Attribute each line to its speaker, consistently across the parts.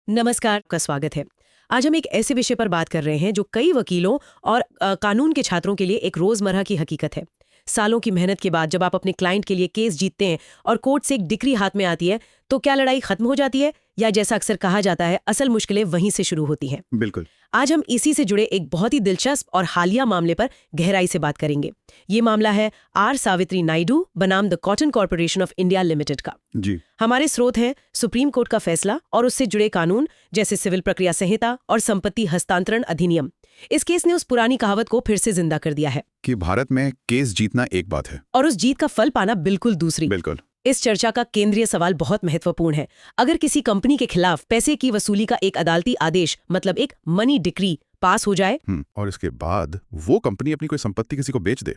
Speaker 1: नमस्कार का स्वागत है। आज हम एक ऐसे विषय पर बात कर रहे हैं जो कई वकीलों और कानून के छात्रों के लिए एक रोजमर्रा की हकीकत है। सालों की मेहनत के बाद जब आप अपने क्लाइंट के लिए केस जीतते हैं और कोर्ट से एक डिक्री हाथ में आती है, तो क्या लड़ाई खत्म हो जाती है या जैसा अक्सर कहा जाता है असल मुश्किलें वहीं से शुरू होती हैं?
Speaker 2: बिल्कुल।
Speaker 1: आज हम इसी से जुड़े एक बहुत ही दिलचस्प और हालिया मामले पर गहराई से बात करेंगे। ये मामला है आर सावित्री नायडू बनाम the cotton corporation of India limited का।
Speaker 2: जी।
Speaker 1: हमारे स्रोत हैं सुप्रीम कोर्ट का फैसला और उससे जुड़े कानून जैसे सिविल प्रक्रिया संहिता और संपत्ति हस्तांतरण अधिनियम। इस केस ने उस पुरानी कहावत को फिर से जिंदा कर दिया है
Speaker 2: कि भारत में केस जीतना एक बात है
Speaker 1: और उस जीत का फल पाना बिल्कुल दूसरी।
Speaker 2: बिल्कुल।
Speaker 1: इस चर्चा का केंद्रीय सवाल बहुत महत्वपूर्ण है। अगर किसी कंपनी के खिलाफ पैसे की वसूली का एक अदालती आदेश मतलब एक मनी डिक्री पास हो जाए
Speaker 2: और इसके बाद वो कंपनी अपनी कोई संपत्ति किसी को बेच दे,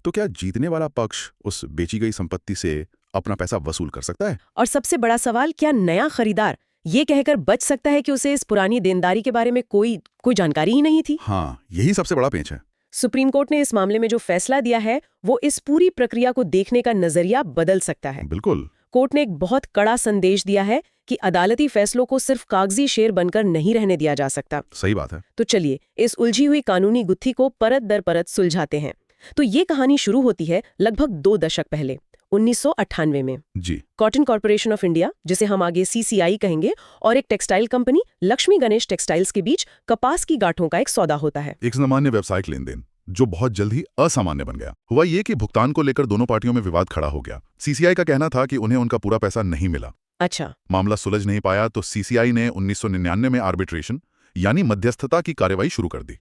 Speaker 2: तो क्या जीतने वाला पक्ष उस बेची गई संपत्ति से अपना पैसा वसूल कर सकता है?
Speaker 1: और सबसे बड़ा सवाल, क्या नया खरीदार ये कहकर बच सकता है कि उसे इस पुरानी देनदारी के बारे में कोई जानकारी ही नहीं थी?
Speaker 2: हाँ, यही सबसे बड़ा पेंच है।
Speaker 1: सुप्रीम कोर्ट ने इस मामले में जो फैसला दिया है वो इस पूरी प्रक्रिया को देखने का नजरिया बदल सकता है।
Speaker 2: बिल्कुल।
Speaker 1: कोर्ट ने एक बहुत कड़ा संदेश दिया है कि अदालती फैसलों को सिर्फ कागजी शेर बनकर नहीं रहने दिया जा सकता।
Speaker 2: सही बात है।
Speaker 1: तो चलिए इस उलझी हुई कानूनी गुत्थी को परत दर परत सुलझाते हैं। तो ये कहानी शुरू होती है लगभग 2 दशक पहले 1998 में।
Speaker 2: जी।
Speaker 1: कॉटन कॉर्पोरेशन ऑफ इंडिया, जिसे हम आगे CCI कहेंगे, और एक textile company Lakshmi Ganesh textiles के बीच कपास की गांठों का एक सौदा होता है।
Speaker 2: एक सामान्य व्यावसायिक लेन देन जो बहुत जल्द ही असामान्य बन गया। हुआ ये कि भुगतान को लेकर दोनों पार्टियों में विवाद खड़ा हो गया। CCI का कहना था कि उन्हें उनका पूरा पैसा नहीं मिला।
Speaker 1: अच्छा।
Speaker 2: मामला सुलझ नहीं पाया तो CCI ने 1999 में आर्बिट्रेशन यानी मध्यस्थता की कार्रवाई शुरू कर दी।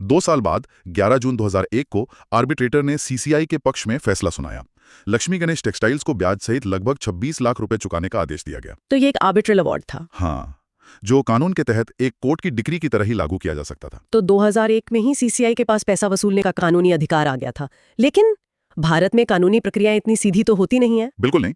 Speaker 2: 2 साल बाद 11 जून 2001 को आर्बिट्रेटर ने CCI के पक्ष में फैसला सुनाया। लक्ष्मी गणेश टेक्सटाइल्स को ब्याज सहित लगभग 26 लाख रुपए चुकाने का आदेश दिया गया।
Speaker 1: तो ये एक आर्बिट्रल अवार्ड था।
Speaker 2: हाँ, जो कानून के तहत एक कोर्ट की डिक्री की तरह ही लागू किया जा सकता था।
Speaker 1: तो 2001 में ही CCI के पास पैसा वसूलने का कानूनी अधिकार आ गया था। लेकिन भारत में कानूनी प्रक्रियाएं इतनी सीधी तो होती नहीं है।
Speaker 2: बिल्कुल नहीं।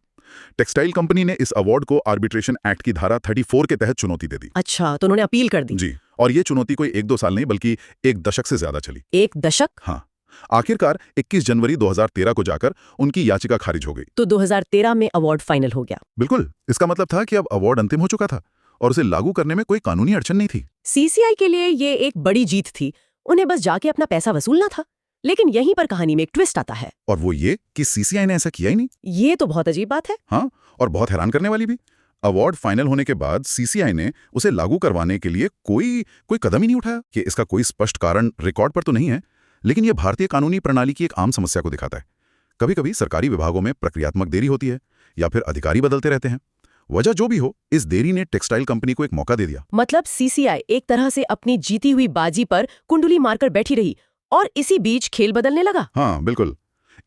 Speaker 2: टेक्सटाइल कंपनी ने इस अवार्ड को आर्बिट्रेशन एक्ट की धारा 34 के तहत चुनौती दे दी।
Speaker 1: अच्छा, तो उन्होंने अपील कर दी।
Speaker 2: जी, और ये चुनौती कोई 1-2 साल नहीं बल्कि 1 दशक से ज्यादा चली।
Speaker 1: 1 दशक?
Speaker 2: हाँ। आखिरकार 21 जनवरी 2013 को जाकर उनकी याचिका खारिज हो गई।
Speaker 1: तो 2013 में अवार्ड फाइनल हो गया।
Speaker 2: बिल्कुल। इसका मतलब था कि अब अवार्ड अंतिम हो चुका था और उसे लागू करने में कोई कानूनी अड़चन नहीं थी।
Speaker 1: CCI के लिए ये एक बड़ी जीत थी। उन्हें बस जाके अपना पैसा वसूलना था। लेकिन यहीं पर कहानी में एक ट्विस्ट आता है।
Speaker 2: और वो ये कि CCI ने ऐसा किया ही नहीं।
Speaker 1: ये तो बहुत अजीब बात है।
Speaker 2: हाँ, और बहुत हैरान करने वाली भी। अवार्ड फाइनल होने के बाद CCI ने उसे लागू करवाने के लिए कोई कदम ही नहीं उठाया। कि इसका कोई स्पष्ट कारण रिकॉर्ड पर तो नहीं है, लेकिन यह भारतीय कानूनी प्रणाली की एक आम समस्या को दिखाता है। कभी कभी सरकारी विभागों में प्रक्रियात्मक देरी होती है या फिर अधिकारी बदलते रहते हैं। वजह जो भी हो, इस देरी ने टेक्सटाइल कंपनी को एक मौका दे दिया।
Speaker 1: मतलब CCI एक तरह से अपनी जीती हुई बाजी पर कुंडली मारकर बैठी रही और इसी बीच खेल बदलने लगा।
Speaker 2: हाँ, बिल्कुल।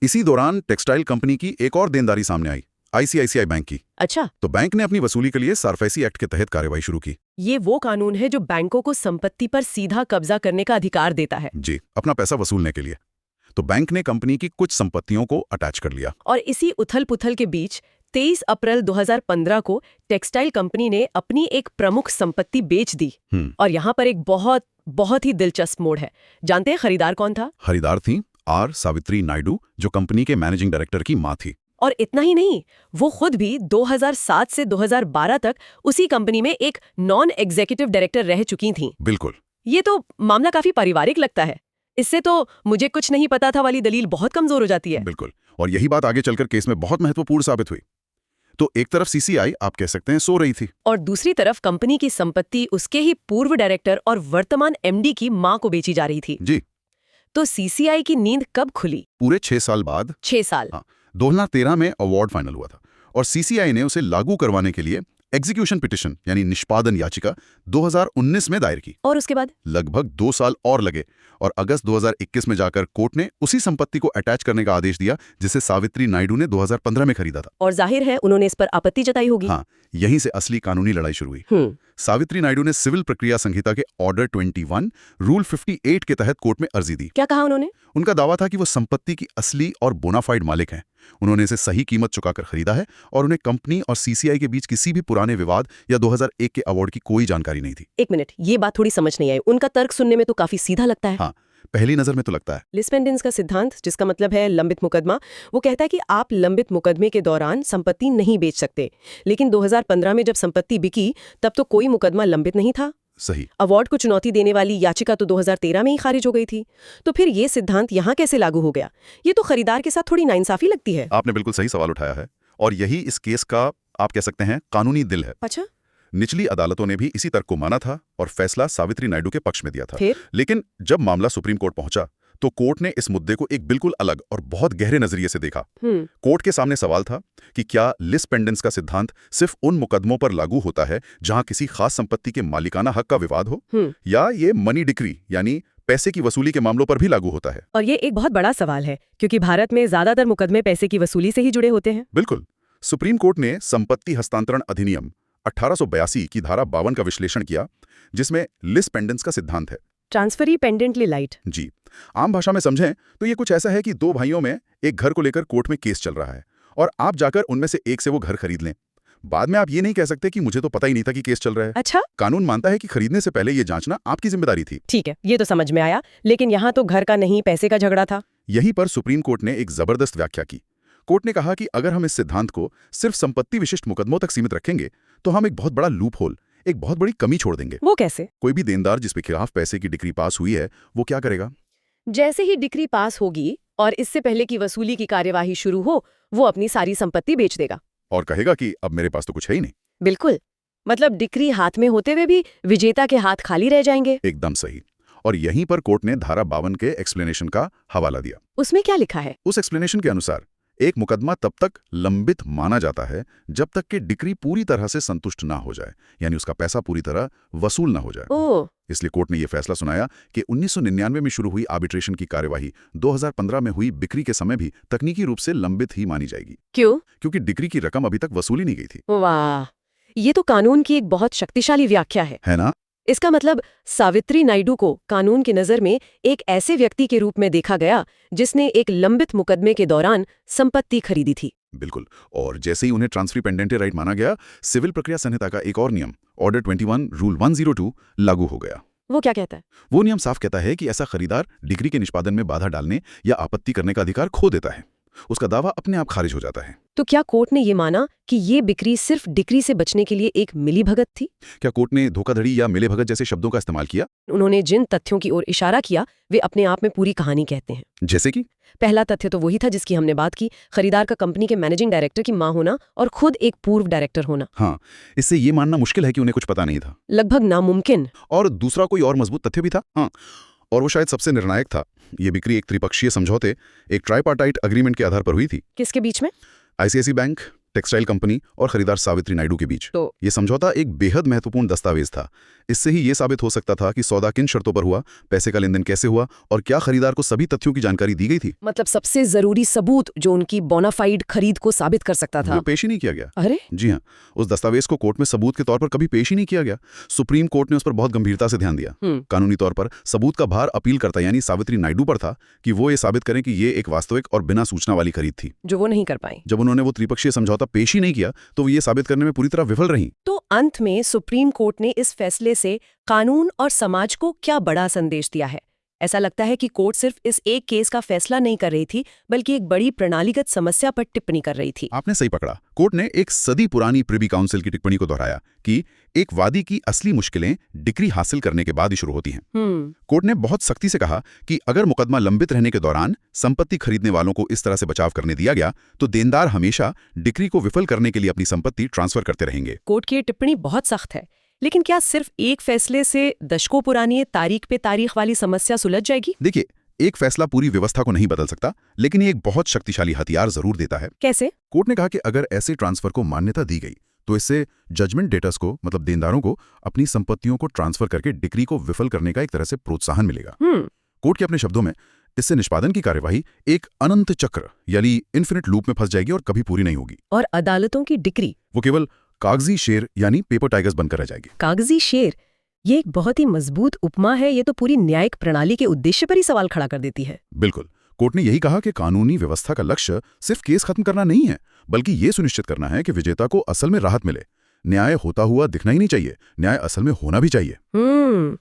Speaker 2: इसी दौरान टेक्सटाइल कंपनी की एक और देनदारी सामने आई, ICICI बैंक की।
Speaker 1: अच्छा।
Speaker 2: तो बैंक ने अपनी वसूली के लिए सारफेसी एक्ट के तहत कार्रवाई शुरू की।
Speaker 1: ये वो कानून है जो बैंकों को संपत्ति पर सीधा कब्जा करने का अधिकार देता है।
Speaker 2: जी, अपना पैसा वसूलने के लिए। तो बैंक ने कंपनी की कुछ संपत्तियों को अटैच कर लिया।
Speaker 1: और इसी उथल-पुथल के बीच 23 अप्रैल 2015 को टेक्सटाइल कंपनी ने अपनी एक प्रमुख संपत्ति बेच दी। और यहाँ पर एक बहुत ही दिलचस्प मोड़ है। जानते हैं खरीदार कौन था?
Speaker 2: खरीदार थी आर सावित्री नायडू, जो कंपनी के मैनेजिंग डायरेक्टर की मां थी।
Speaker 1: और इतना ही नहीं, वो खुद भी 2007 से 2012 तक उसी कंपनी में एक नॉन एग्जीक्यूटिव डायरेक्टर रह चुकी थीं।
Speaker 2: बिल्कुल।
Speaker 1: ये तो मामला काफी पारिवारिक लगता है। इससे तो मुझे कुछ नहीं पता था वाली दलील बहुत कमजोर हो जाती है।
Speaker 2: बिल्कुल, और यही बात आगे चलकर केस में बहुत महत्वपूर्ण साबित हुई। तो एक तरफ CCI आप कह सकते हैं सो रही थी,
Speaker 1: और दूसरी तरफ कंपनी की संपत्ति उसके ही पूर्व डायरेक्टर और वर्तमान MD की मां को बेची जा रही थी।
Speaker 2: जी।
Speaker 1: तो CCI की नींद कब खुली?
Speaker 2: पूरे 6 साल बाद।
Speaker 1: 6 साल।
Speaker 2: हाँ, 2013 में अवार्ड फाइनल हुआ था और CCI ने उसे लागू करवाने के लिए एग्जीक्यूशन पिटिशन यानी निष्पादन याचिका 2019 में दायर की।
Speaker 1: और उसके बाद
Speaker 2: लगभग 2 साल और लगे और अगस्त 2021 में जाकर कोर्ट ने उसी संपत्ति को अटैच करने का आदेश दिया जिसे सावित्री नायडू ने 2015 में खरीदा था।
Speaker 1: और जाहिर है उन्होंने इस पर आपत्ति जताई होगी।
Speaker 2: हाँ, यहीं से असली कानूनी लड़ाई शुरू हुई। सावित्री नायडू ने सिविल प्रक्रिया संहिता के ऑर्डर 21 रूल 58 के तहत कोर्ट में अर्जी दी।
Speaker 1: क्या कहा उन्होंने?
Speaker 2: उनका दावा था कि वो संपत्ति की असली और बोनाफाइड मालिक हैं। उन्होंने इसे सही कीमत चुकाकर खरीदा है और उन्हें कंपनी और CCI के बीच किसी भी पुराने विवाद या 2001 के अवार्ड की कोई जानकारी नहीं थी।
Speaker 1: 1 मिनट, ये बात थोड़ी समझ नहीं आई। उनका तर्क सुनने में तो काफी सीधा लगता है।
Speaker 2: हाँ, पहली नजर में तो लगता है।
Speaker 1: लिस पेंडेंस का सिद्धांत, जिसका मतलब है लंबित मुकदमा, वो कहता है कि आप लंबित मुकदमे के दौरान संपत्ति नहीं बेच सकते। लेकिन 2015 में जब संपत्ति बिकी तब तो कोई मुकदमा लंबित नहीं था।
Speaker 2: सही।
Speaker 1: अवार्ड को चुनौती देने वाली याचिका तो 2013 में ही खारिज हो गई थी। तो फिर ये सिद्धांत यहाँ कैसे लागू हो गया? ये तो खरीदार के साथ थोड़ी नाइंसाफी लगती है।
Speaker 2: आपने बिल्कुल सही सवाल उठाया है, और यही इस केस का आप कह सकते हैं कानूनी दिल है।
Speaker 1: अच्छा,
Speaker 2: निचली अदालतों ने भी इसी तर्क को माना था और फैसला सावित्री नायडू के पक्ष में दिया था।
Speaker 1: फिर
Speaker 2: लेकिन जब मामला सुप्रीम कोर्ट पहुंचा तो कोर्ट ने इस मुद्दे को एक बिल्कुल अलग और बहुत गहरे नजरिए से देखा। कोर्ट के सामने सवाल था कि क्या लिस पेंडेंस का सिद्धांत सिर्फ उन मुकदमों पर लागू होता है जहां किसी खास संपत्ति के मालिकाना हक का विवाद हो, या ये मनी डिक्री यानी पैसे की वसूली के मामलों पर भी लागू होता है।
Speaker 1: और ये एक बहुत बड़ा सवाल है, क्योंकि भारत में ज्यादातर मुकदमे पैसे की वसूली से ही जुड़े होते हैं।
Speaker 2: बिल्कुल। सुप्रीम कोर्ट ने संपत्ति हस्तांतरण अधिनियम 1882 की धारा 52 का विश्लेषण किया, जिसमें लिस पेंडेंस का सिद्धांत है।
Speaker 1: Transferee पेंडेंटली light.
Speaker 2: जी, आम भाषा में समझें तो ये कुछ ऐसा है कि दो भाइयों में एक घर को लेकर कोर्ट में केस चल रहा है और आप जाकर उनमें से एक से वो घर खरीद लें। बाद में आप ये नहीं कह सकते कि मुझे तो पता ही नहीं था कि केस चल रहा है।
Speaker 1: अच्छा,
Speaker 2: कानून मानता है कि खरीदने से पहले ये जांचना आपकी जिम्मेदारी थी।
Speaker 1: ठीक है, ये तो समझ में आया। लेकिन यहाँ तो घर का नहीं, पैसे का झगड़ा था।
Speaker 2: यहीं पर सुप्रीम कोर्ट ने एक जबरदस्त व्याख्या की। कोर्ट ने कहा कि अगर हम इस सिद्धांत को सिर्फ संपत्ति विशिष्ट मुकदमों तक सीमित रखेंगे तो हम एक बहुत बड़ा लूप होल, एक बहुत बड़ी कमी छोड़ देंगे।
Speaker 1: वो कैसे?
Speaker 2: कोई भी देनदार जिसके खिलाफ पैसे की डिक्री पास हुई है, वो क्या करेगा?
Speaker 1: जैसे ही डिक्री पास होगी और इससे पहले की वसूली की कार्यवाही शुरू हो, वो अपनी सारी संपत्ति बेच देगा
Speaker 2: और कहेगा कि अब मेरे पास तो कुछ है ही नहीं।
Speaker 1: बिल्कुल, मतलब डिक्री हाथ में होते हुए भी विजेता के हाथ खाली रह जाएंगे।
Speaker 2: एकदम सही। और यहीं पर कोर्ट ने धारा 52 के एक्सप्लेनेशन का हवाला दिया।
Speaker 1: उसमें क्या लिखा है?
Speaker 2: उस एक्सप्लेनेशन के अनुसार एक मुकदमा तब तक लंबित माना जाता है जब तक कि डिक्री पूरी तरह से संतुष्ट ना हो जाए, यानी उसका पैसा पूरी तरह वसूल ना हो जाए।
Speaker 1: ओह,
Speaker 2: इसलिए कोर्ट ने यह फैसला सुनाया कि 1999 में शुरू हुई आर्बिट्रेशन की कार्यवाही 2015 में हुई बिक्री के समय भी तकनीकी रूप से लंबित ही मानी जाएगी।
Speaker 1: क्यों?
Speaker 2: क्योंकि डिक्री की रकम अभी तक वसूली नहीं गई थी।
Speaker 1: वाह, ये तो कानून की एक बहुत शक्तिशाली व्याख्या है
Speaker 2: ना?
Speaker 1: इसका मतलब सावित्री नायडू को कानून की नजर में एक ऐसे व्यक्ति के रूप में देखा गया जिसने एक लंबित मुकदमे के दौरान संपत्ति खरीदी थी।
Speaker 2: बिल्कुल। और जैसे ही उन्हें ट्रांसफरी पेंडेंटे राइट माना गया, सिविल प्रक्रिया संहिता का एक और नियम, ऑर्डर 21 रूल 102 लागू हो गया।
Speaker 1: वो क्या कहता है?
Speaker 2: वो नियम साफ कहता है कि ऐसा खरीदार डिक्री के निष्पादन में बाधा डालने या आपत्ति करने का अधिकार खो देता है। उसका दावा अपने आप खारिज हो जाता है।
Speaker 1: तो क्या कोर्ट ने ये माना कि ये बिक्री सिर्फ डिक्री से बचने के लिए एक मिलीभगत थी?
Speaker 2: क्या कोर्ट ने धोखाधड़ी या मिलीभगत जैसे शब्दों का इस्तेमाल किया?
Speaker 1: उन्होंने जिन तथ्यों की ओर इशारा किया वे अपने आप में पूरी कहानी कहते हैं।
Speaker 2: जैसे कि
Speaker 1: पहला तथ्य तो वही था जिसकी हमने बात की, खरीदार का कंपनी के मैनेजिंग डायरेक्टर की मां होना और खुद एक पूर्व डायरेक्टर होना।
Speaker 2: हाँ, इससे ये मानना मुश्किल है कि उन्हें कुछ पता नहीं था,
Speaker 1: लगभग नामुमकिन।
Speaker 2: और दूसरा कोई और मजबूत तथ्य भी था, हाँ, और वो शायद सबसे निर्णायक था। ये बिक्री एक त्रिपक्षीय समझौते, एक ट्राइपार्टाइट अग्रीमेंट के आधार पर हुई थी।
Speaker 1: किसके बीच में?
Speaker 2: आईसीआईसी बैंक, टेक्सटाइल कंपनी और खरीदार सावित्री नायडू के बीच।
Speaker 1: तो
Speaker 2: ये समझौता एक बेहद महत्वपूर्ण दस्तावेज था। इससे ही ये साबित हो सकता था कि सौदा किन शर्तों पर हुआ, पैसे का लेन देन कैसे हुआ और क्या खरीदार को सभी तथ्यों की जानकारी दी गई थी।
Speaker 1: मतलब सबसे जरूरी सबूत जो उनकी बोनाफाइड खरीद को साबित कर सकता था,
Speaker 2: वो पेश ही नहीं किया गया।
Speaker 1: अरे
Speaker 2: जी हाँ, उस दस्तावेज को कोर्ट में सबूत के तौर पर कभी पेश ही नहीं किया गया। सुप्रीम कोर्ट ने उस पर बहुत गंभीरता से ध्यान दिया। कानूनी तौर पर सबूत का भार अपीलकर्ता यानी सावित्री नायडू पर था कि वो ये साबित करें कि ये एक वास्तविक और बिना सूचना वाली खरीद थी,
Speaker 1: जो वो नहीं कर पाई।
Speaker 2: जब उन्होंने वो त्रिपक्षीय समझौता पेश ही नहीं किया तो वो ये साबित करने में पूरी तरह विफल रही।
Speaker 1: तो अंत में सुप्रीम कोर्ट ने इस फैसले से कानून और समाज को क्या बड़ा संदेश दिया है? ऐसा लगता है कि कोर्ट सिर्फ इस एक केस का फैसला नहीं कर रही थी, बल्कि एक बड़ी प्रणालीगत समस्या पर टिप्पणी कर रही थी।
Speaker 2: आपने सही पकड़ा। कोर्ट ने एक सदी पुरानी प्रिवी काउंसिल की टिप्पणी को दोहराया कि एक वादी की असली मुश्किलें डिक्री हासिल करने के बाद ही शुरू होती हैं। कोर्ट ने बहुत सख्ती से कहा कि अगर मुकदमा लंबित रहने के दौरान संपत्ति खरीदने वालों को इस तरह से बचाव करने दिया गया तो देनदार हमेशा डिक्री को विफल करने के लिए अपनी संपत्ति ट्रांसफर करते रहेंगे।
Speaker 1: कोर्ट की टिप्पणी बहुत सख्त है, लेकिन क्या सिर्फ एक फैसले से दशकों पुरानी तारीख पे तारीख वाली समस्या सुलझ जाएगी?
Speaker 2: देखिए, एक फैसला पूरी व्यवस्था को नहीं बदल सकता, लेकिन ये एक बहुत शक्तिशाली हथियार जरूर देता है।
Speaker 1: कैसे?
Speaker 2: कोर्ट ने कहा कि अगर ऐसे ट्रांसफर को मान्यता दी गई तो इससे जजमेंट डेटर्स को, मतलब देनदारों को, अपनी संपत्तियों को ट्रांसफर करके डिक्री को विफल करने का एक तरह से प्रोत्साहन मिलेगा। कोर्ट के अपने शब्दों में इससे निष्पादन की कार्यवाही एक अनंत चक्र यानी इन्फिनिट लूप में फंस जाएगी और कभी पूरी नहीं होगी।
Speaker 1: और अदालतों की डिक्री
Speaker 2: वो केवल कागजी शेर यानी पेपर टाइगर्स बनकर रह जाएगी।
Speaker 1: कागजी शेर, ये एक बहुत ही मजबूत उपमा है। ये तो पूरी न्यायिक प्रणाली के उद्देश्य पर ही सवाल खड़ा कर देती है।
Speaker 2: बिल्कुल। कोर्ट ने यही कहा कि कानूनी व्यवस्था का लक्ष्य सिर्फ केस खत्म करना नहीं है, बल्कि ये सुनिश्चित करना है कि विजेता को असल में राहत मिले। न्याय होता हुआ दिखना ही नहीं चाहिए, न्याय असल में होना भी चाहिए।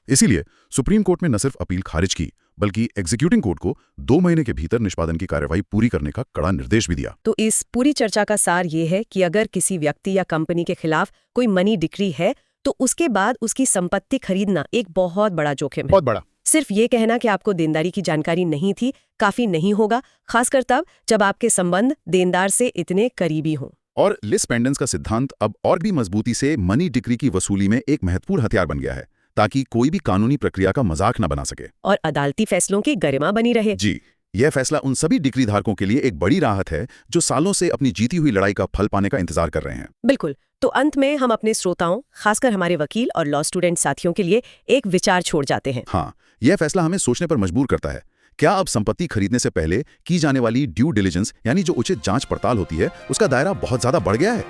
Speaker 2: इसीलिए सुप्रीम कोर्ट में न सिर्फ अपील खारिज की, बल्कि एग्जीक्यूटिंग कोर्ट को 2 महीने के भीतर निष्पादन की कार्यवाही पूरी करने का कड़ा निर्देश भी दिया।
Speaker 1: तो इस पूरी चर्चा का सार ये है कि अगर किसी व्यक्ति या कंपनी के खिलाफ कोई मनी डिक्री है तो उसके बाद उसकी संपत्ति खरीदना एक बहुत बड़ा जोखिम है।
Speaker 2: बहुत बड़ा।
Speaker 1: सिर्फ ये कहना कि आपको देनदारी की जानकारी नहीं थी काफी नहीं होगा, खासकर तब जब आपके संबंध देनदार से इतने करीबी हों।
Speaker 2: और लिस पेंडेंस का सिद्धांत अब और भी मजबूती से मनी डिक्री की वसूली में एक महत्वपूर्ण हथियार बन गया है, ताकि कोई भी कानूनी प्रक्रिया का मजाक न बना सके
Speaker 1: और अदालती फैसलों की गरिमा बनी रहे।
Speaker 2: जी, यह फैसला उन सभी डिक्री धारकों के लिए एक बड़ी राहत है जो सालों से अपनी जीती हुई लड़ाई का फल पाने का इंतजार कर रहे हैं।
Speaker 1: बिल्कुल। तो अंत में हम अपने श्रोताओं, खासकर हमारे वकील और लॉ स्टूडेंट साथियों के लिए एक विचार छोड़ जाते हैं।
Speaker 2: हाँ, यह फैसला हमें सोचने पर मजबूर करता है। क्या अब संपत्ति खरीदने से पहले की जाने वाली ड्यू डिलिजेंस यानी जो उचित जांच पड़ताल होती है उसका दायरा बहुत ज्यादा बढ़ गया है?